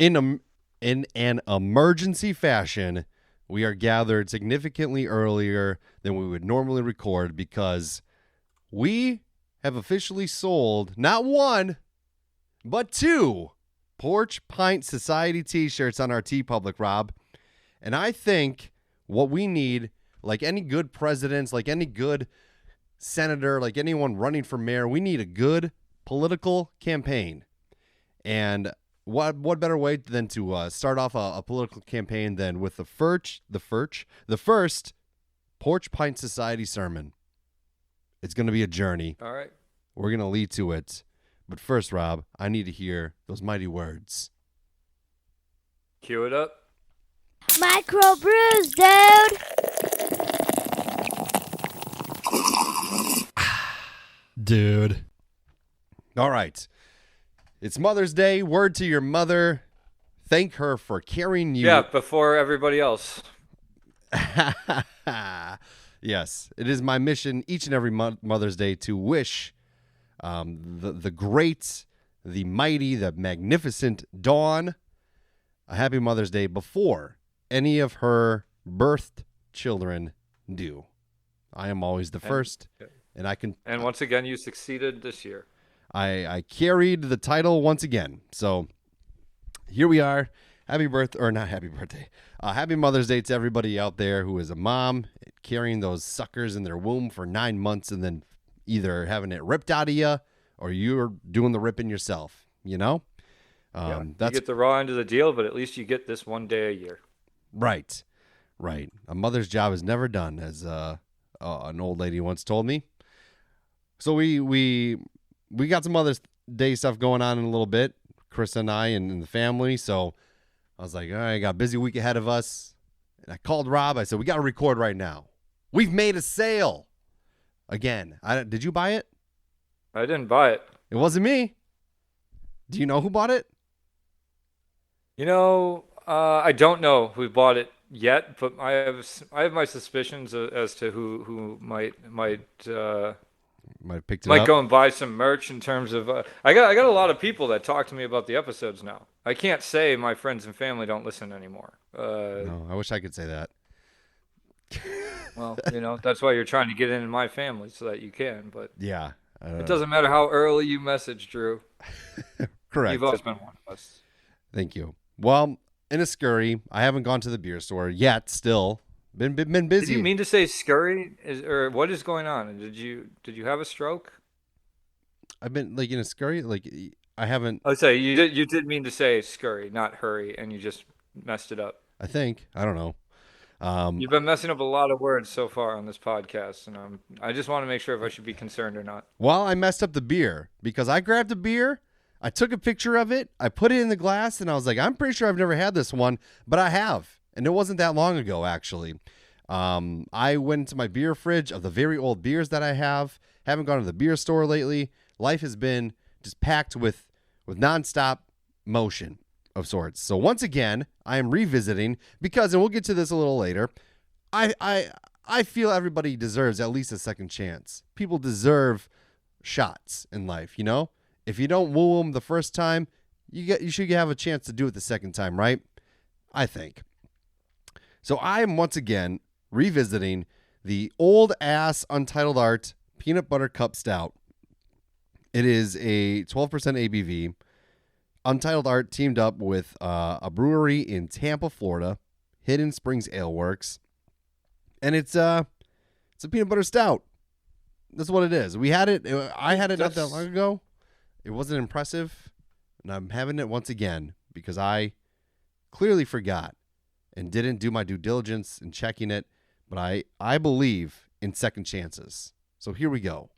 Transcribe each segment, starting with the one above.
In an emergency fashion, we are gathered significantly earlier than we would normally record because we have officially sold not one, but two Porch Pint Society t-shirts on our TeePublic, Rob. And I think what we need, like any good presidents, like any good senator, like anyone running for mayor, we need a good political campaign. And what better way than to start off a political campaign than with the first Porch Pint Society sermon. It's going to be a journey. All right. We're going to lead to it. But first, Rob, I need to hear those mighty words. Cue it up. Micro brews, dude. Dude. All right. It's Mother's Day. Word to your mother. Thank her for carrying you. Yeah, before everybody else. Yes, it is my mission each and every Mother's Day to wish the great, the mighty, the magnificent Dawn a happy Mother's Day before any of her birthed children do. I am always the first, and I can. And once again, you succeeded this year. I carried the title once again. So here we are. Happy birthday, or not happy birthday. Happy Mother's Day to everybody out there who is a mom carrying those suckers in their womb for 9 months and then either having it ripped out of you or you're doing the ripping yourself, you know? You get the raw end of the deal, but at least you get this one day a year. Right. A mother's job is never done, as an old lady once told me. So we got some Mother's Day stuff going on in a little bit, Chris and I and the family. So I was like, all right, got a busy week ahead of us. And I called Rob. I said, we got to record right now. We've made a sale. Again. Did you buy it? I didn't buy it. It wasn't me. Do you know who bought it? I don't know who bought it yet, but I have my suspicions as to who might have picked it might up. Go and buy some merch in terms of I got a lot of people that talk to me about the episodes now. I can't say my friends and family don't listen anymore. No, I wish I could say that. Well, that's why you're trying to get in my family so that you can, but yeah. It doesn't matter how early you message, Drew. Correct. You've always been one of us. Thank you. Well, in a scurry, I haven't gone to the beer store yet. Still, been busy. Did you mean to say scurry? Or what is going on? Did you have a stroke? I've been in a scurry. I haven't. Oh, say you did mean to say scurry, not hurry, and you just messed it up. I think. I don't know. You've been messing up a lot of words so far on this podcast, and I just want to make sure if I should be concerned or not. Well, I messed up the beer because I grabbed a beer, I took a picture of it, I put it in the glass, and I was like, I'm pretty sure I've never had this one, but I have, and it wasn't that long ago, actually. I went into my beer fridge of the very old beers that I have. Haven't gone to the beer store lately. Life has been just packed with nonstop motion of sorts. So once again, I am revisiting because, and we'll get to this a little later, I feel everybody deserves at least a second chance. People deserve shots in life, you know? If you don't woo them the first time, you should have a chance to do it the second time, right? I think. So I am once again revisiting the old ass Untitled Art Peanut Butter Cup Stout. It is a 12% ABV. Untitled Art teamed up with a brewery in Tampa, Florida, Hidden Springs Ale Works, and it's a peanut butter stout. That's what it is. We had it. I had it not that long ago. It wasn't impressive, and I'm having it once again because I clearly forgot and didn't do my due diligence in checking it. But I believe in second chances. So here we go.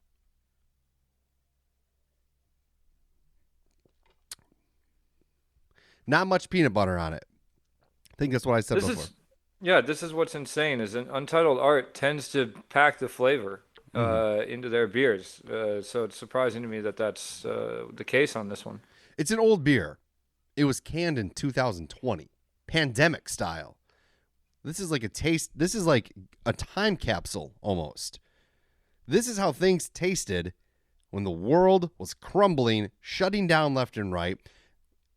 Not much peanut butter on it. I think that's what I said before. This is what's insane is an Untitled Art tends to pack the flavor into their beers. So it's surprising to me that that's the case on this one. It's an old beer. It was canned in 2020, pandemic style. This is like this is like a time capsule almost. This is how things tasted when the world was crumbling, shutting down left and right.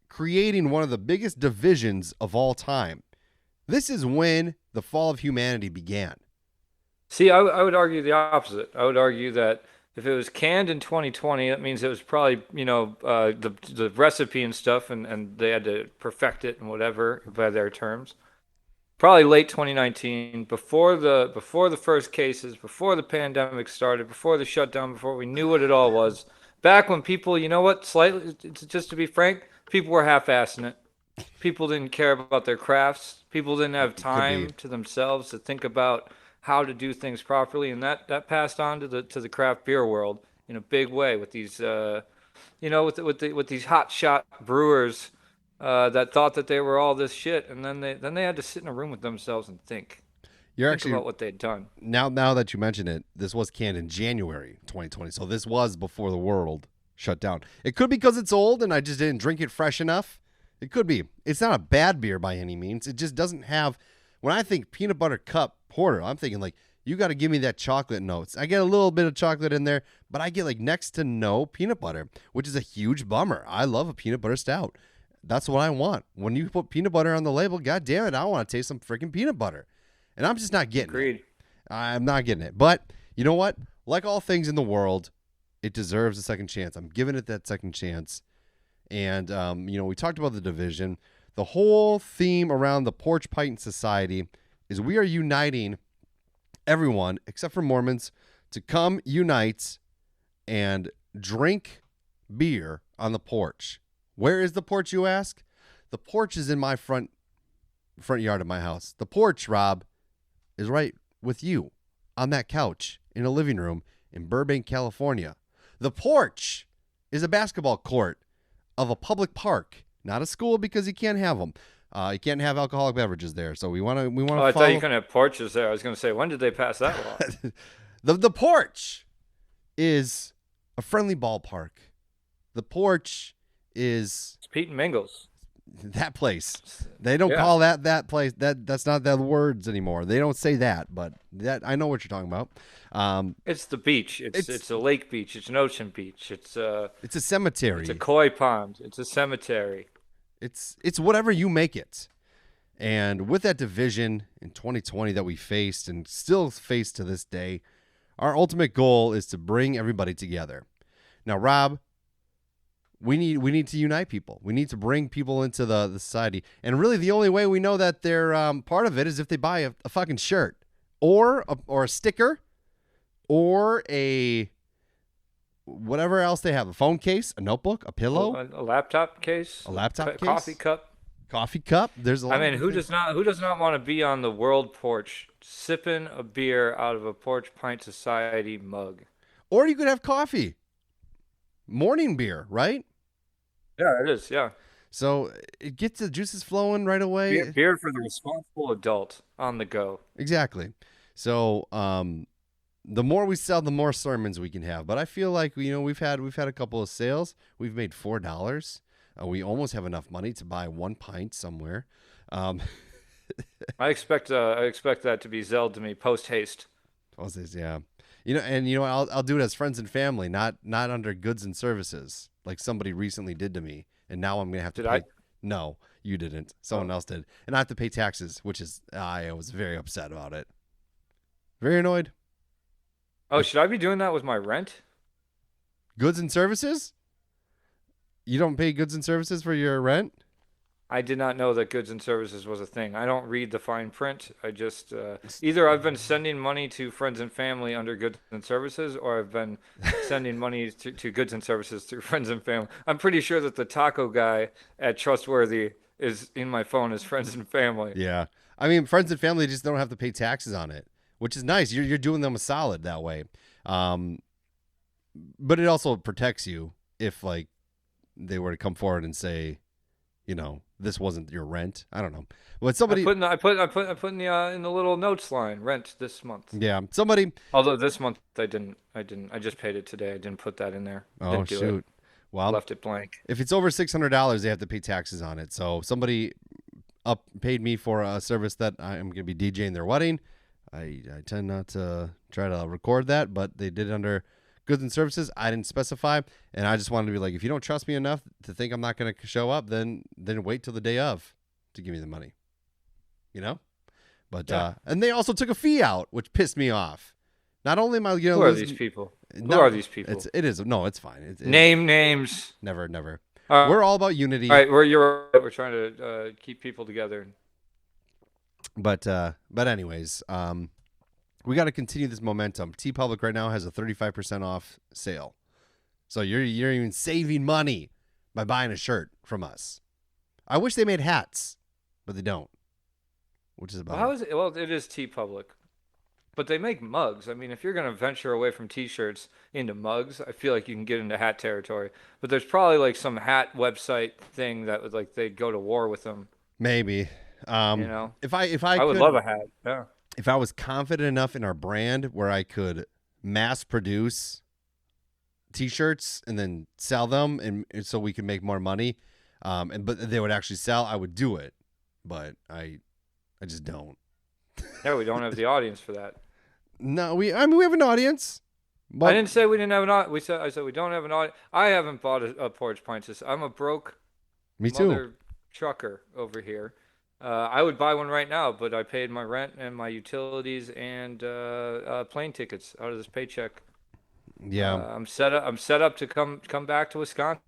creating one of the biggest divisions of all time. This is when the fall of humanity began. See, I would argue the opposite. I would argue that if it was canned in 2020, that means it was probably, the recipe and stuff, and they had to perfect it and whatever by their terms. Probably late 2019, before the first cases, before the pandemic started, before the shutdown, before we knew what it all was. Back when people, you know what, slightly, just to be frank, people were half-assing it. People didn't care about their crafts. People didn't have Could be. time to themselves to think about how to do things properly, and that passed on to the craft beer world in a big way with these with these hot shot brewers that thought that they were all this shit, and then they had to sit in a room with themselves and You're think actually about what they'd done. now that you mention it, this was canned in January 2020. So this was before the world shut down. It could be because it's old and I just didn't drink it fresh enough. It could be. It's not a bad beer by any means. It just doesn't have. When I think peanut butter cup porter, I'm thinking like you got to give me that chocolate notes. I get a little bit of chocolate in there, but I get like next to no peanut butter, which is a huge bummer. I love a peanut butter stout. That's what I want. When you put peanut butter on the label, God damn it, I want to taste some freaking peanut butter. And I'm just not getting Agreed. it. I'm not getting it. But you know what? Like all things in the world, it deserves a second chance. I'm giving it that second chance. And, we talked about the division. The whole theme around the Porch Pint Society is we are uniting everyone, except for Mormons, to come unite and drink beer on the porch. Where is the porch, you ask? The porch is in my front yard of my house. The porch, Rob, is right with you on that couch in a living room in Burbank, California. The porch is a basketball court of a public park, not a school because you can't have them. You can't have alcoholic beverages there. So we want to Oh, I thought you couldn't have porches there. I was going to say, when did they pass that law? the porch is a friendly ballpark. The porch is It's Pete and Mingles. that place. They don't Yeah. call that place. That's not the words anymore. They don't say that, but that I know what you're talking about. It's the beach. It's a lake beach. It's an ocean beach. It's a cemetery. a koi pond. It's a cemetery. It's whatever you make it. And with that division in 2020 that we faced and still face to this day, our ultimate goal is to bring everybody together. Now, Rob, we need to unite people. We need to bring people into the society. And really the only way we know that they're part of it is if they buy a fucking shirt or a sticker or a whatever else they have, a phone case, a notebook, a pillow, A laptop case. a laptop case, Coffee cup. coffee cup. There's a lot. I mean, who does not want to be on the world porch sipping a beer out of a Porch Pint Society mug? Or you could have coffee. Morning beer, right? Yeah, it is. Yeah, So it gets the juices flowing right away. beer for the responsible adult on the go. Exactly. So the more we sell, the more sermons we can have. But I feel like we've had a couple of sales. We've made $4. We almost have enough money to buy one pint somewhere. I expect that to be zelled to me post haste. Yeah. I'll do it as friends and family, not under goods and services like somebody recently did to me, and now I'm gonna have to Did pay. I? No, you didn't. Someone else did, and I have to pay taxes, which is I was very upset about it. Very annoyed. Oh, should I be doing that with my rent? Goods and services? You don't pay goods and services for your rent? I did not know that goods and services was a thing. I don't read the fine print. I just either I've been sending money to friends and family under goods and services, or I've been sending money to goods and services through friends and family. I'm pretty sure that the taco guy at Trustworthy is in my phone as friends and family. Yeah. I mean, friends and family just don't have to pay taxes on it, which is nice. You're doing them a solid that way. But it also protects you if like they were to come forward and say, this wasn't your rent. I don't know. But somebody I put in the little notes line, rent this month. Yeah, somebody. Although this month I didn't. I just paid it today. I didn't put that in there. Oh Didn't do shoot. it. Well, Left it blank. if it's over $600, they have to pay taxes on it. So somebody paid me for a service that I am going to be DJing their wedding. I tend not to try to record that, but they did it under goods and services. I didn't specify, and I just wanted to be like, if you don't trust me enough to think I'm not going to show up, then wait till the day of to give me the money. You know? But and they also took a fee out, which pissed me off. Not only am I, Who are these people? Who are these people? It's fine. Name names. Never. We're all about unity. All right, we're trying to keep people together. But anyways, we got to continue this momentum. TeePublic right now has a 35% off sale, so you're even saving money by buying a shirt from us. I wish they made hats, but they don't. Which is about. How is it? Well, it is TeePublic, but they make mugs. I mean, if you're going to venture away from T-shirts into mugs, I feel like you can get into hat territory. But there's probably like some hat website thing that would like they'd go to war with them. Maybe. If I would love a hat. Yeah. If I was confident enough in our brand where I could mass produce T-shirts and then sell them, and so we could make more money, but they would actually sell, I would do it. But I just don't. No, we don't have the audience for that. No, we have an audience. But I didn't say we didn't have an audience. I said we don't have an audience. I haven't bought a Porch Pint Society. I'm a broke mother trucker over here. I would buy one right now, but I paid my rent and my utilities and plane tickets out of this paycheck. Yeah, I'm set up to come back to Wisconsin.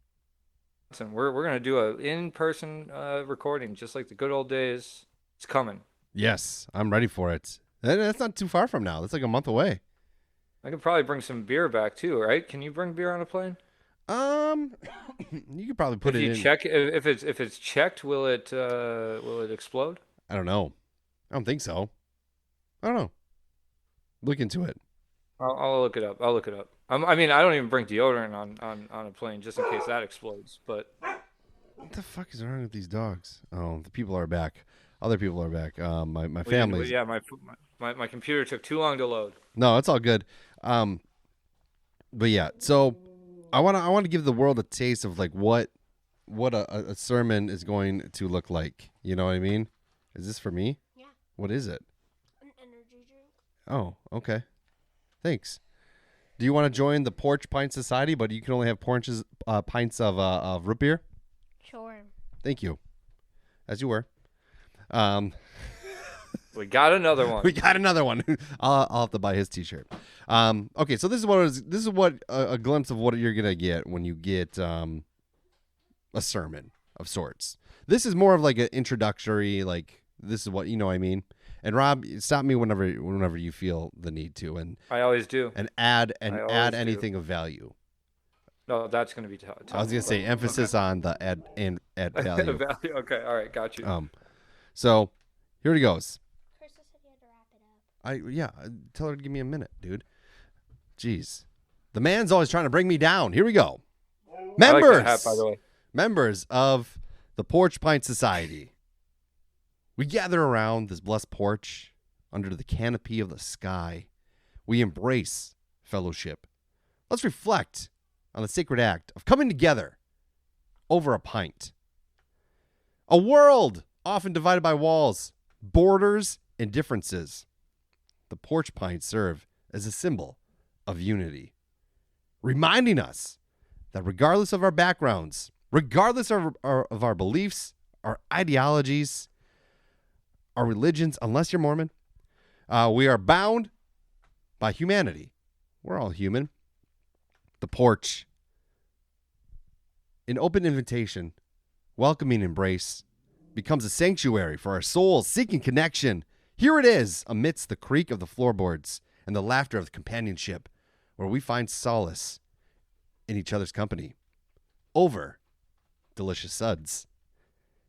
We're gonna do a in-person recording, just like the good old days. It's coming. Yes, I'm ready for it. That's not too far from now. That's like a month away. I could probably bring some beer back too, right? Can you bring beer on a plane? You could probably put it in. Check if it's checked, will it explode? I don't know. I don't think so. I don't know. Look into it. I'll look it up. I mean, I don't even bring deodorant on a plane just in case that explodes. But what the fuck is wrong with these dogs? Oh, the people are back. Other people are back. My family. Yeah, my computer took too long to load. No, it's all good. But yeah, so I want to give the world a taste of like what a sermon is going to look like. You know what I mean? Is this for me? Yeah. What is it? An energy drink. Oh, okay. Thanks. Do you want to join the Porch Pint Society, but you can only have pints of root beer? Sure. Thank you. As you were. We got another one. We got another one. I'll have to buy his T-shirt. Okay, so this is what a glimpse of what you're gonna get when you get a sermon of sorts. This is more of like an introductory, like this is what you know what I mean. And Rob, stop me whenever you feel the need to, and I always do. And add anything of value. No, that's gonna be. I was gonna say emphasis on the add value. Value. Okay, all right, got you. So here it goes. Krista said you had to wrap it up. Tell her to give me a minute, dude. Jeez, the man's always trying to bring me down. Here we go. Members, I like that hat, by the way. Members of the Porch Pint Society. We gather around this blessed porch under the canopy of the sky. We embrace fellowship. Let's reflect on the sacred act of coming together over a pint. A world often divided by walls, borders, and differences. The porch pints serve as a symbol of unity, reminding us that regardless of our backgrounds, regardless of our beliefs, our ideologies, our religions, unless you're Mormon, we are bound by humanity. We're all human. The porch, an open invitation, welcoming embrace, becomes a sanctuary for our souls seeking connection. Here it is, amidst the creak of the floorboards and the laughter of the companionship, where we find solace in each other's company over delicious suds.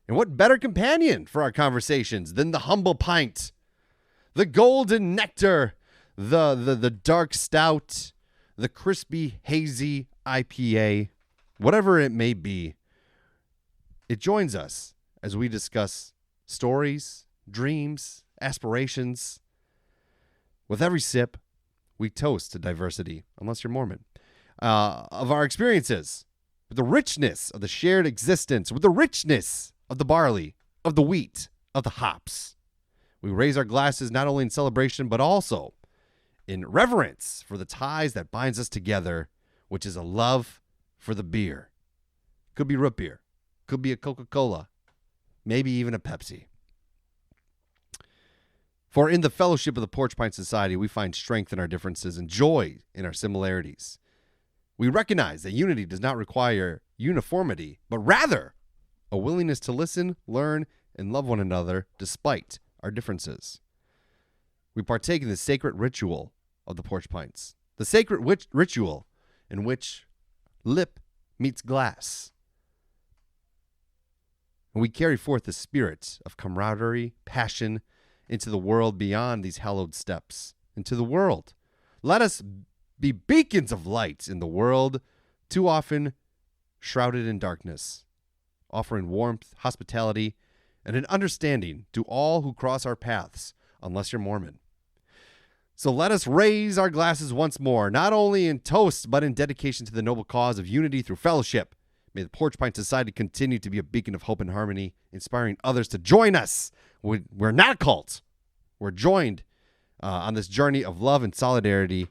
And what better companion for our conversations than the humble pint, the golden nectar, the dark stout, the crispy, hazy IPA, whatever it may be. It joins us as we discuss stories, dreams, aspirations. With every sip, we toast to diversity, unless you're Mormon, of our experiences, with the richness of the shared existence, with the richness of the barley, of the wheat, of the hops. We raise our glasses not only in celebration, but also in reverence for the ties that binds us together, which is a love for the beer. Could be root beer. Could be a Coca-Cola. Maybe even a Pepsi. For in the fellowship of the Porch Pint Society, we find strength in our differences and joy in our similarities. We recognize that unity does not require uniformity, but rather a willingness to listen, learn, and love one another despite our differences. We partake in the sacred ritual of the Porch Pints, the sacred ritual in which lip meets glass. And we carry forth the spirit of camaraderie, passion, into the world beyond these hallowed steps, into the world. Let us be beacons of light in the world, too often shrouded in darkness, offering warmth, hospitality, and an understanding to all who cross our paths, unless you're Mormon. So let us raise our glasses once more, not only in toast, but in dedication to the noble cause of unity through fellowship. May the Porch Pint Society continue to be a beacon of hope and harmony, inspiring others to join us. We're not a cult. We're joined on this journey of love and solidarity,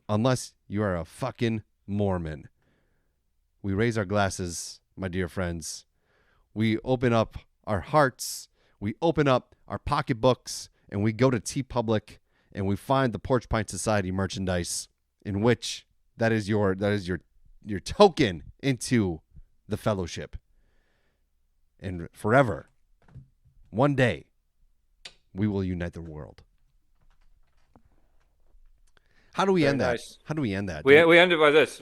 unless you are a fucking Mormon. We raise our glasses, my dear friends. We open up our hearts. We open up our pocketbooks, and we go to TeePublic, and we find the Porch Pint Society merchandise, in which that is your token into the fellowship. And forever, one day, we will unite the world. How do we end that? How do we end that? We end it by this.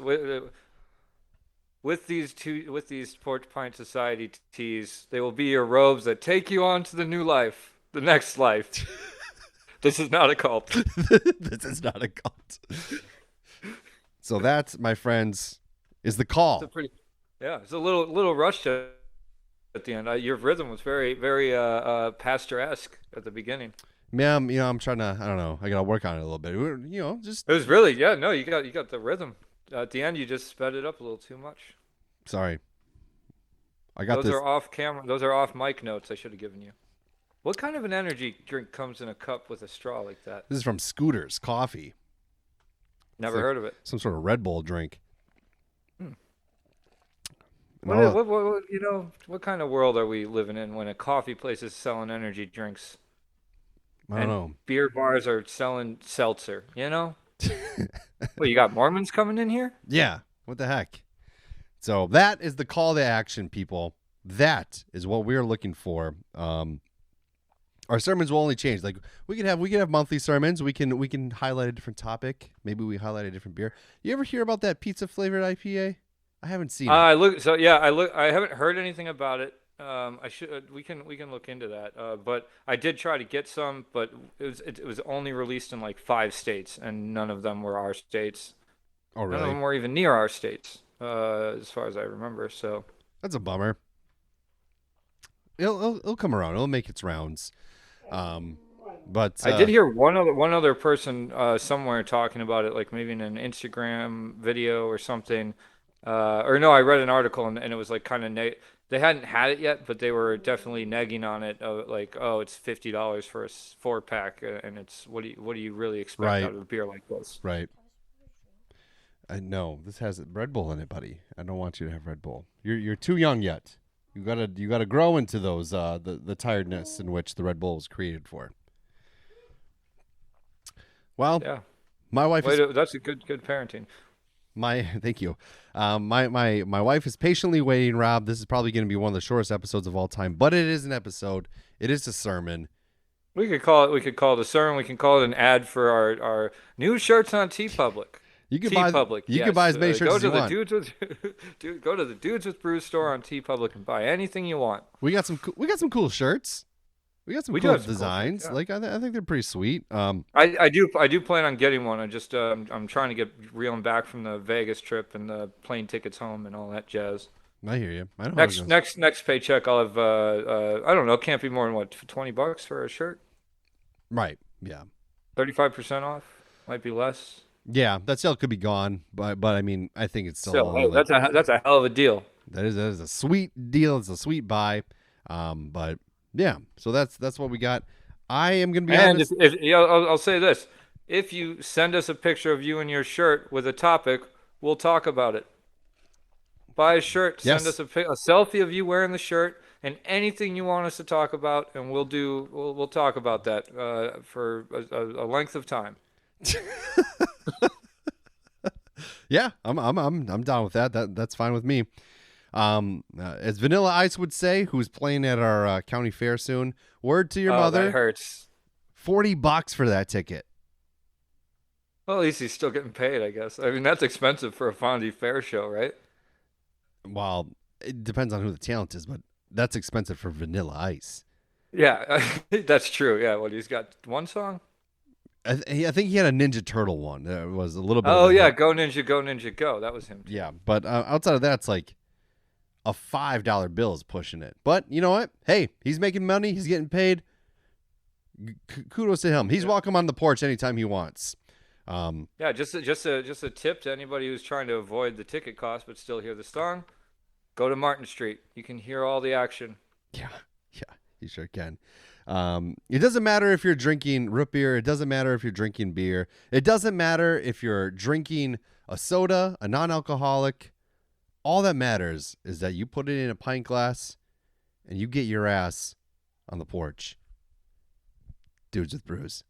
With these Porch Pint Society teas, they will be your robes that take you on to the new life, the next life. This is not a cult. This is not a cult. So that, my friends, is the call. It's a little rush at the end. Your rhythm was very, very pastor-esque at the beginning. Yeah, I'm trying to. I don't know. I gotta work on it a little bit. Just it was really, no. You got the rhythm. At the end, you just sped it up a little too much. Sorry. Those are off camera. Those are off mic notes I should have given you. What kind of an energy drink comes in a cup with a straw like that? This is from Scooter's Coffee. Never heard of it. Some sort of Red Bull drink. What kind of world are we living in when a coffee place is selling energy drinks? I don't know. Beer bars are selling seltzer, Well, you got Mormons coming in here? Yeah. What the heck? So that is the call to action, people. That is what we're looking for. Our sermons will only change. Like we could have monthly sermons. We can highlight a different topic. Maybe we highlight a different beer. You ever hear about that pizza flavored IPA? I haven't seen it. I haven't heard anything about it. I should. We can look into that. But I did try to get some, but it was only released in like 5 states, and none of them were our states. Oh, really? None of them were even near our states, as far as I remember. So that's a bummer. It'll come around. It'll make its rounds. But I did hear one other person somewhere talking about it, like maybe in an Instagram video or something. Or no, I read an article and it was like kind of they hadn't had it yet, but they were definitely negging on it. Like, oh, it's $50 for a 4-pack, and it's what do you really expect out of a beer like this? Right. I know this has Red Bull in it, buddy. I don't want you to have Red Bull. You're too young yet. You gotta grow into those the tiredness in which the Red Bull was created for. Well, yeah. My wife. That's a good parenting. Thank you. My wife is patiently waiting, Rob. This is probably going to be one of the shortest episodes of all time, but it is an episode. It is a sermon. We could call it a sermon. We can call it an ad for our new shirts on TeePublic. You can buy as many shirts as you want. Go to the Dudes with Brew store on TeePublic and buy anything you want. We got some cool shirts. We got some cool designs. Cool shirts, yeah. Like I think they're pretty sweet. I do plan on getting one. I just I'm trying to get reeling back from the Vegas trip and the plane tickets home and all that jazz. I hear you. I don't next paycheck I'll have I don't know. It can't be more than what, $20 for a shirt. Right. Yeah. 35% off. Might be less. Yeah, that sale could be gone, but I mean, I think it's still that's a hell of a deal. That is a sweet deal. It's a sweet buy. But yeah, so that's what we got. I am gonna be honest. I'll say this: If you send us a picture of you in your shirt with a topic, we'll talk about it. Buy a shirt, send us Yes. a selfie of you wearing the shirt, and anything you want us to talk about, and we'll talk about that for a length of time. Yeah, I'm down with that. That's fine with me. As Vanilla Ice would say, who's playing at our county fair soon. Word to your Oh, that mother, hurts. $40 for that ticket. Well, at least he's still getting paid, I guess. I mean, that's expensive for a Fondy Fair show, right? Well, it depends on who the talent is, but that's expensive for Vanilla Ice. Yeah, that's true. Yeah, what he's got one song? I think he had a Ninja Turtle one. It was a little bit of Oh a yeah, hit. Go Ninja, Go Ninja, Go. That was him too. Yeah, but outside of that, it's like a $5 bill is pushing it. But you know what? Hey, he's making money. He's getting paid. Kudos to him. He's welcome on the porch anytime he wants. Yeah, just a tip to anybody who's trying to avoid the ticket cost but still hear the song. Go to Martin Street. You can hear all the action. Yeah, yeah, you sure can. It doesn't matter if you're drinking root beer. It doesn't matter if you're drinking beer. It doesn't matter if you're drinking a soda, a non-alcoholic. All that matters is that you put it in a pint glass and you get your ass on the porch. Dudes with Brews.